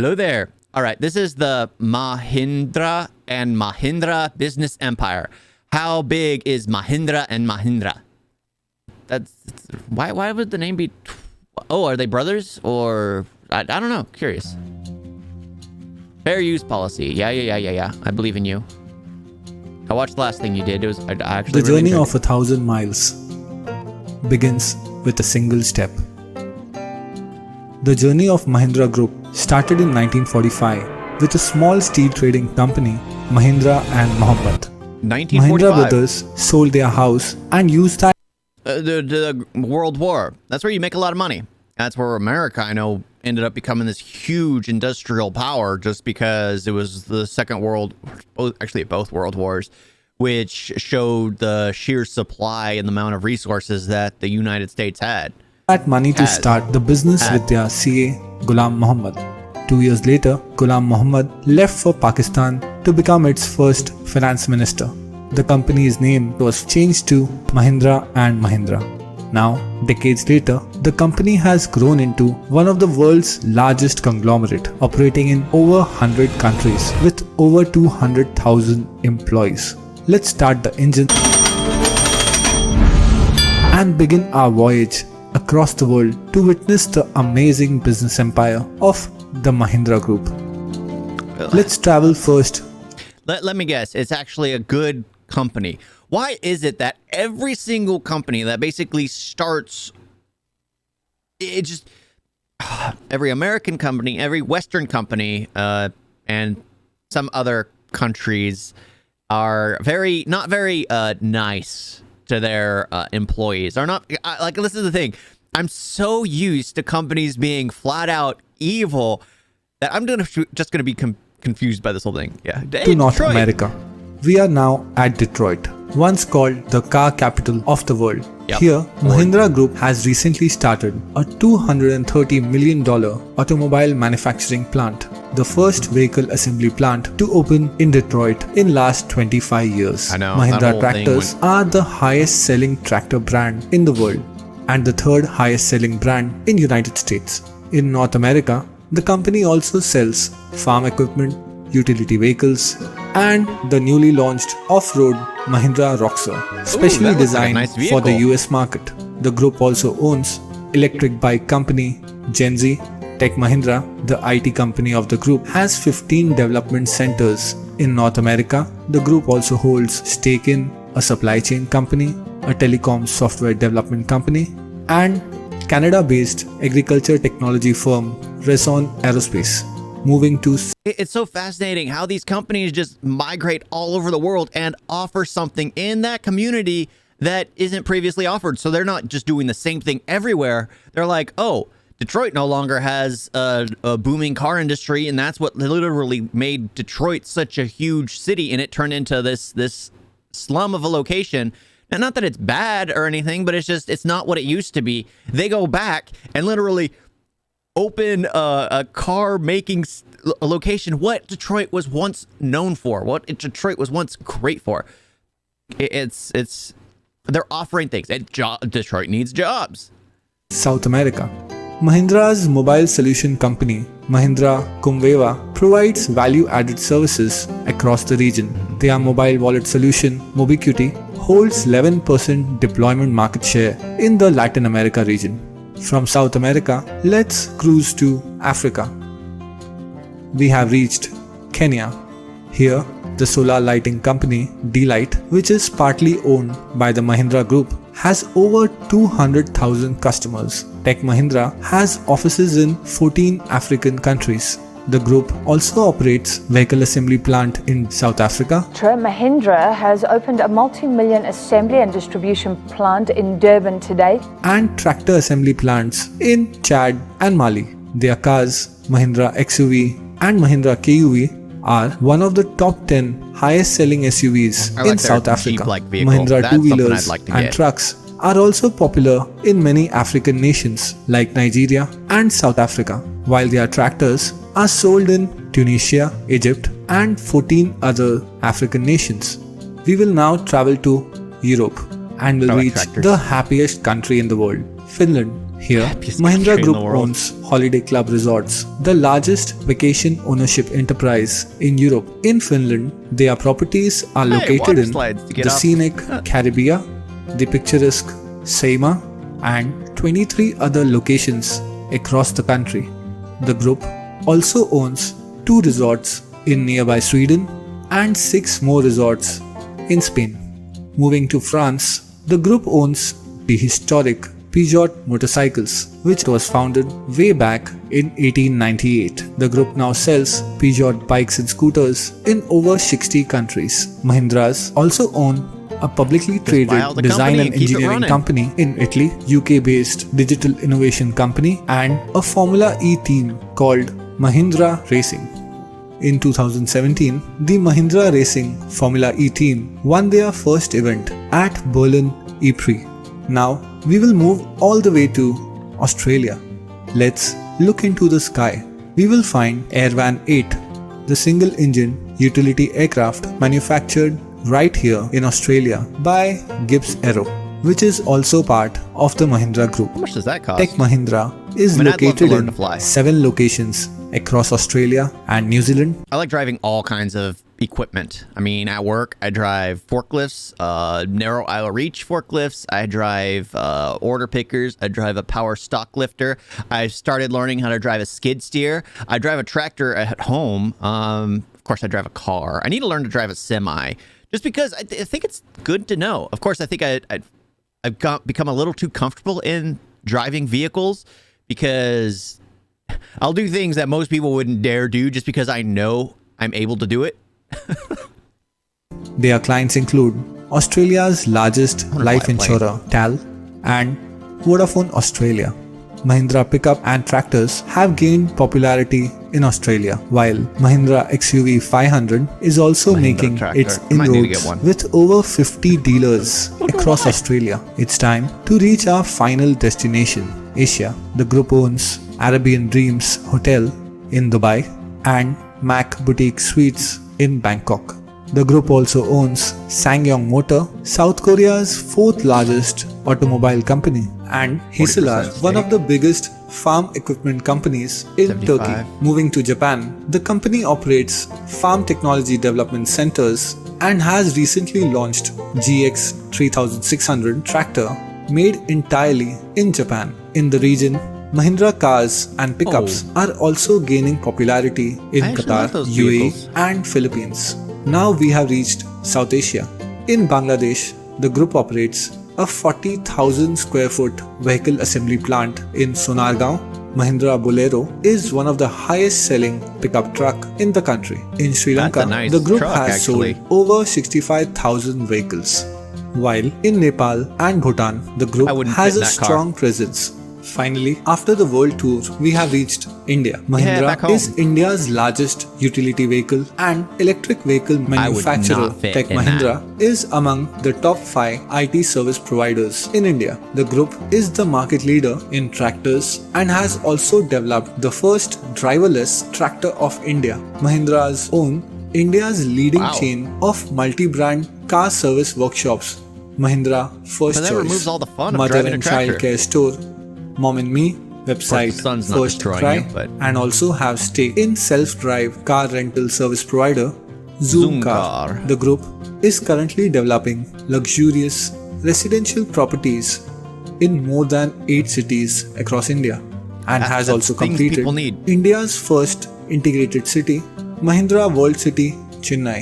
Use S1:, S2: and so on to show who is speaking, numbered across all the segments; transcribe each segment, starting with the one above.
S1: Hello there. All right, this is the Mahindra and Mahindra business empire. How big is Mahindra and Mahindra? Why would the name be? Oh, are they brothers or I don't know. Curious. Fair use policy. Yeah. I believe in you. I watched the last thing you did. It was I actually.
S2: The journey of 1,000 miles begins with a single step. The journey of Mahindra Group started in 1945 with a small steel trading company, Mahindra and Mohammed.
S1: 1945.
S2: Mahindra brothers sold their house and used that
S1: the World War. That's where you make a lot of money. That's where America, I know, ended up becoming this huge industrial power just because it was the second world, actually both world wars, which showed the sheer supply and the amount of resources that the United States had.
S2: money to start the business with their CA, Ghulam Muhammad. 2 years later, Ghulam Muhammad left for Pakistan to become its first finance minister. The company's name was changed to Mahindra and Mahindra. Now, decades later, the company has grown into one of the world's largest conglomerate, operating in over 100 countries with over 200,000 employees. Let's start the engine and begin our voyage across the world to witness the amazing business empire of the Mahindra Group. Let's travel first.
S1: Let me guess, it's actually a good company. Why is it that every single company that basically starts, every American company, every Western company, and some other countries are not very nice to their employees. Are not like, this is the thing. I'm so used to companies being flat out evil that I'm just going to be confused by this whole thing. Yeah.
S2: To North America. We are now at Detroit, once called the car capital of the world.
S1: Yep.
S2: Here, Mahindra Group has recently started a $230 million automobile manufacturing plant, the first vehicle assembly plant to open in Detroit in last 25 years.
S1: I know,
S2: Mahindra tractors are the highest selling tractor brand in the world and the third highest selling brand in United States. In North America, the company also sells farm equipment, utility vehicles, and the newly launched off-road Mahindra Roxor, specially designed for the US market. The group also owns electric bike company Gen Z. Tech Mahindra, the IT company of the group, has 15 development centers in North America. The group also holds stake in a supply chain company, a telecom software development company, and Canada-based agriculture technology firm Raison Aerospace. Moving to...
S1: It's so fascinating how these companies just migrate all over the world and offer something in that community that isn't previously offered. So they're not just doing the same thing everywhere. They're like, oh, Detroit no longer has a booming car industry, and that's what literally made Detroit such a huge city, and it turned into this slum of a location. And not that it's bad or anything, but it's not what it used to be. They go back and literally open a car making location, what Detroit was once known for, what Detroit was once great for. They're offering things, and Detroit needs jobs.
S2: South America. Mahindra's mobile solution company, Mahindra Kumveva, provides value-added services across the region. Their mobile wallet solution, Mobiquity, holds 11% deployment market share in the Latin America region. From South America, let's cruise to Africa. We have reached Kenya. Here, the solar lighting company D-Light, which is partly owned by the Mahindra Group, has over 200,000 customers. Tech Mahindra has offices in 14 African countries. The group also operates vehicle assembly plant in South Africa.
S3: Mahindra has opened a multi-million assembly and distribution plant in Durban today.
S2: And tractor assembly plants in Chad and Mali. Their cars, Mahindra XUV and Mahindra KUV, are one of the top 10 highest selling SUVs in South Africa. Mahindra two-wheelers and trucks are also popular in many African nations like Nigeria and South Africa, while their tractors are sold in Tunisia, Egypt, and 14 other African nations. We will now travel to Europe and will reach the happiest country in the world, Finland. Here,
S1: Happiest
S2: Mahindra
S1: country in
S2: Group
S1: the world.
S2: owns Holiday Club Resorts, the largest vacation ownership enterprise in Europe. In Finland, their properties are
S1: Hey,
S2: located
S1: water
S2: in
S1: slides to get
S2: the
S1: off.
S2: scenic Caribbean, the picturesque Saimaa, and 23 other locations across the country. The group also owns 2 resorts in nearby Sweden and 6 more resorts in Spain. Moving to France, the group owns the historic Peugeot motorcycles, which was founded way back in 1898. The group now sells Peugeot bikes and scooters in over 60 countries. Mahindras also own a publicly
S1: buy out
S2: traded
S1: the
S2: design
S1: company
S2: and
S1: and keep it
S2: engineering
S1: running.
S2: company in Italy, UK-based digital innovation company, and a Formula E team called Mahindra Racing. In 2017, the Mahindra Racing Formula E team won their first event at Berlin E-Prix. Now, we will move all the way to Australia. Let's look into the sky. We will find Airvan 8, the single-engine utility aircraft manufactured right here in Australia by Gibbs Aero, which is also part of the Mahindra Group.
S1: How much does that cost?
S2: Tech Mahindra is
S1: I'd love to
S2: located
S1: learn to
S2: in
S1: fly.
S2: 7 locations across Australia and New Zealand.
S1: I like driving all kinds of equipment. I mean, at work, I drive forklifts, narrow aisle reach forklifts. I drive order pickers. I drive a power stock lifter. I started learning how to drive a skid steer. I drive a tractor at home. Of course, I drive a car. I need to learn to drive a semi, just because I think it's good to know. Of course, I think I've become a little too comfortable in driving vehicles because I'll do things that most people wouldn't dare do just because I know I'm able to do it.
S2: Their clients include Australia's largest
S1: wanna
S2: life
S1: fly a plane.
S2: insurer, TAL, and Vodafone Australia. Mahindra pickup and tractors have gained popularity in Australia, while Mahindra XUV 500 is also
S1: Mahindra
S2: making
S1: tractor.
S2: its
S1: I might need to get
S2: inroads
S1: one.
S2: with over 50 dealers across Australia. It's time to reach our final destination, Asia. The group owns Arabian Dreams Hotel in Dubai and Mac Boutique Suites in Bangkok. The group also owns Sangyong Motor, South Korea's 4th largest automobile company, and Hisalar,
S1: 40%
S2: one of
S1: stake.
S2: the biggest farm equipment companies in
S1: 75.
S2: Turkey. Moving to Japan, the company operates farm technology development centers and has recently launched GX 3600 tractor made entirely in Japan. In the region, Mahindra cars and pickups are also gaining popularity in
S1: I actually
S2: Qatar,
S1: like those
S2: UAE,
S1: vehicles.
S2: and Philippines. Now we have reached South Asia. In Bangladesh, the group operates a 40,000 square foot vehicle assembly plant in Sonargaon. Mahindra Bolero is one of the highest selling pickup truck in the country. In Sri
S1: That's
S2: Lanka,
S1: a nice
S2: the group
S1: truck,
S2: has
S1: actually.
S2: sold over 65,000 vehicles. While in Nepal and Bhutan, the group
S1: I wouldn't
S2: has
S1: fit in
S2: a
S1: that car.
S2: strong presence. Finally, after the world tour, we have reached India.
S1: back
S2: Mahindra
S1: home.
S2: is India's largest utility vehicle and electric vehicle manufacturer.
S1: not fit
S2: Tech
S1: in
S2: Mahindra is among the top 5 IT service providers in India. The group is the market leader in tractors and has also developed the first driverless tractor of India. Mahindra's own India's leading
S1: Wow.
S2: chain of multi-brand car service workshops. Mahindra First
S1: But that
S2: Choice,
S1: removes all the fun of
S2: Mother
S1: driving a
S2: and Child
S1: tractor.
S2: Care Store, Mom and Me, website,
S1: the sun's not
S2: First
S1: destroying
S2: Cry,
S1: you, but-
S2: and also have stake in self-drive car rental service provider Zoomcar.
S1: Zoomcar.
S2: The group is currently developing luxurious residential properties in more than 8 cities across India and has
S1: That's
S2: also
S1: things
S2: completed
S1: people need.
S2: India's first integrated city, Mahindra World City, Chennai.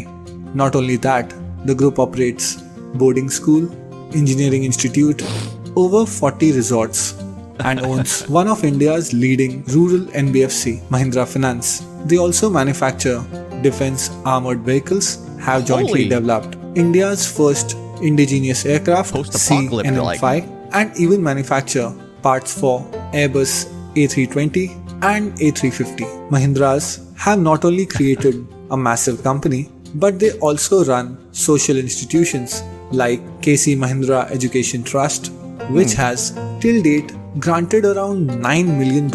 S2: Not only that, the group operates boarding school, engineering institute, over 40 resorts, and owns one of India's leading rural NBFC, Mahindra Finance. They also manufacture defense armored vehicles, have jointly
S1: Holy.
S2: developed India's first indigenous aircraft,
S1: Post-apocalyptic,
S2: CNM-5, and even manufacture parts for Airbus A320 and A350. Mahindras have not only created a massive company, but they also run social institutions like KC Mahindra Education Trust, which has till date granted around $9 million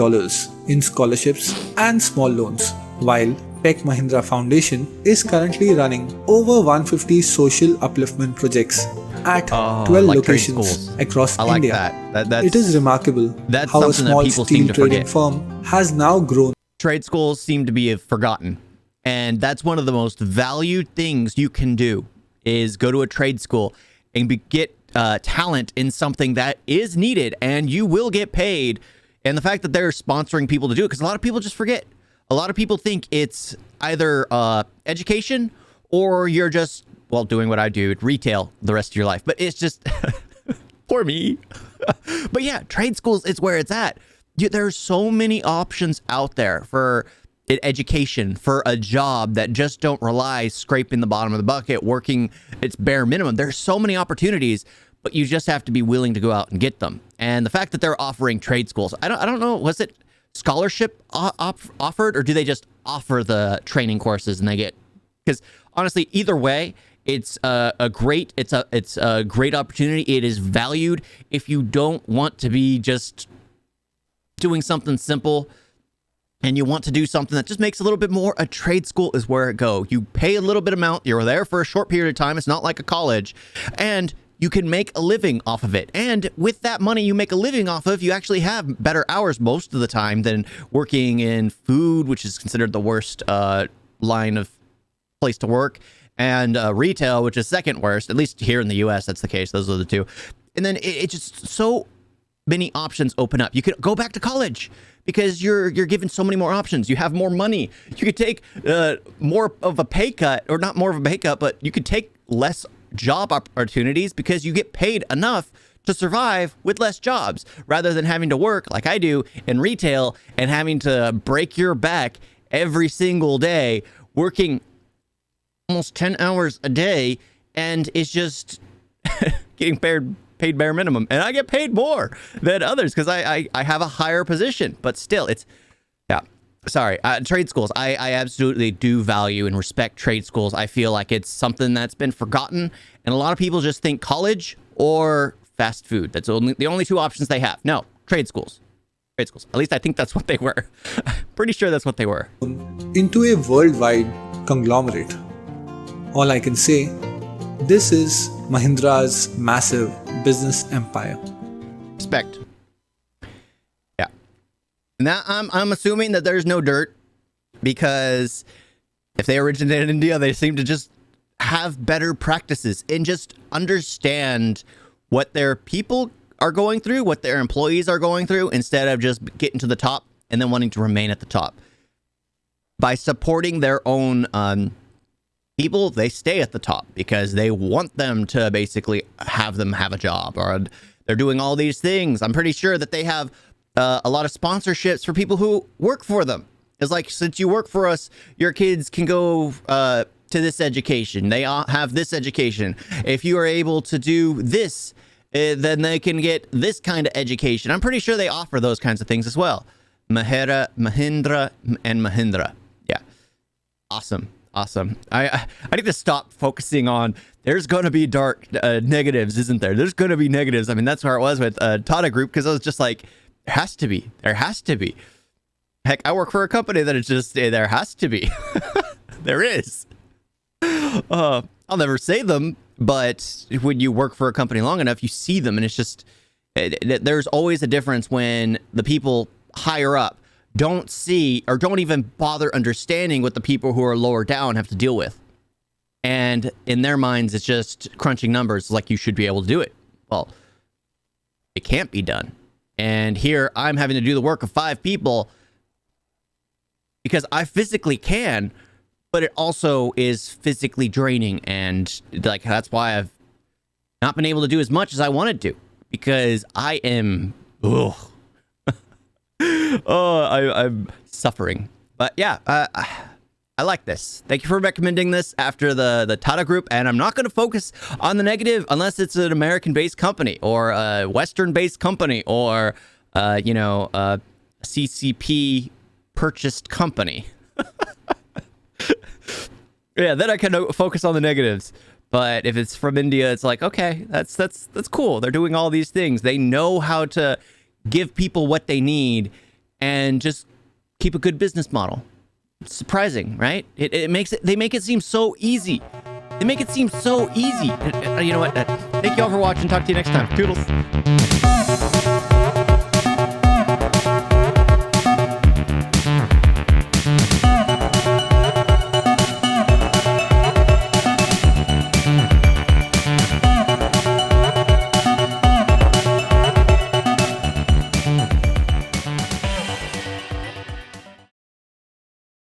S2: in scholarships and small loans, while Tech Mahindra Foundation is currently running over 150 social upliftment projects at
S1: Oh,
S2: 12
S1: like trade
S2: locations
S1: schools.
S2: across
S1: I like
S2: India.
S1: That's
S2: It is remarkable
S1: that's
S2: how a
S1: something that
S2: small
S1: people seem
S2: steel
S1: to
S2: trading
S1: forget.
S2: firm has now grown.
S1: Trade schools seem to be forgotten. And that's one of the most valued things you can do is go to a trade school and get talent in something that is needed, and you will get paid. And the fact that they're sponsoring people to do it, because a lot of people just forget. A lot of people think it's either education or you're just, well, doing what I do, retail the rest of your life. But it's just, for me. But yeah, trade schools is where it's at. There's so many options out there for education, for a job that just don't rely scraping the bottom of the bucket, working its bare minimum. There's so many opportunities, but you just have to be willing to go out and get them. And the fact that they're offering trade schools, I don't know, was it scholarship offered, or do they just offer the training courses and they get? Because honestly, either way, it's a great opportunity. It is valued. If you don't want to be just doing something simple and you want to do something that just makes a little bit more, a trade school is where it go. You pay a little bit amount. You're there for a short period of time. It's not like a college, and you can make a living off of it. And with that money you make a living off of, you actually have better hours most of the time than working in food, which is considered the worst line of place to work, and retail, which is second worst. At least here in the US, that's the case. Those are the two. And then it just, so many options open up. You could go back to college because you're given so many more options. You have more money. You could take more of a pay cut, or not more of a pay cut, but you could take less job opportunities because you get paid enough to survive with less jobs, rather than having to work like I do in retail and having to break your back every single day, working almost 10 hours a day, and it's just getting paid bare minimum. And I get paid more than others because I have a higher position, but still it's, yeah, sorry. Trade schools, I absolutely do value and respect trade schools. I feel like it's something that's been forgotten, and a lot of people just think college or fast food. That's the only two options they have. No, trade schools. Trade schools. At least I think that's what they were. Pretty sure that's what they were.
S2: Into a worldwide conglomerate. All I can say, this is Mahindra's massive business empire.
S1: Respect. Yeah. Now I'm assuming that there's no dirt, because if they originated in India, they seem to just have better practices and just understand what their people are going through, what their employees are going through, instead of just getting to the top and then wanting to remain at the top. By supporting their own people, they stay at the top because they want them to basically have a job, or they're doing all these things. I'm pretty sure that they have a lot of sponsorships for people who work for them. It's like, since you work for us, your kids can go to this education. They have this education. If you are able to do this, then they can get this kind of education. I'm pretty sure they offer those kinds of things as well. Mahindra and Mahindra. Yeah. Awesome. I need to stop focusing on there's going to be dark negatives, isn't there? There's going to be negatives. I mean, that's where it was with Tata Group, because I was just like, there has to be. Heck, I work for a company that is just, there has to be. There is. I'll never say them, but when you work for a company long enough, you see them, and it's just, there's always a difference when the people higher up don't see or don't even bother understanding what the people who are lower down have to deal with. And in their minds, it's just crunching numbers, like you should be able to do it. Well, it can't be done. And here I'm having to do the work of 5 people because I physically can, but it also is physically draining. And like, that's why I've not been able to do as much as I wanted to, because I am, I'm suffering. But yeah, I like this. Thank you for recommending this after the Tata Group. And I'm not going to focus on the negative unless it's an American-based company or a Western-based company or, a CCP purchased company. Yeah, then I can focus on the negatives. But if it's from India, it's like, okay, that's cool. They're doing all these things. They know how to give people what they need and just keep a good business model. It's surprising, right? They make it seem so easy. You know what? Thank you all for watching. Talk to you next time. Toodles.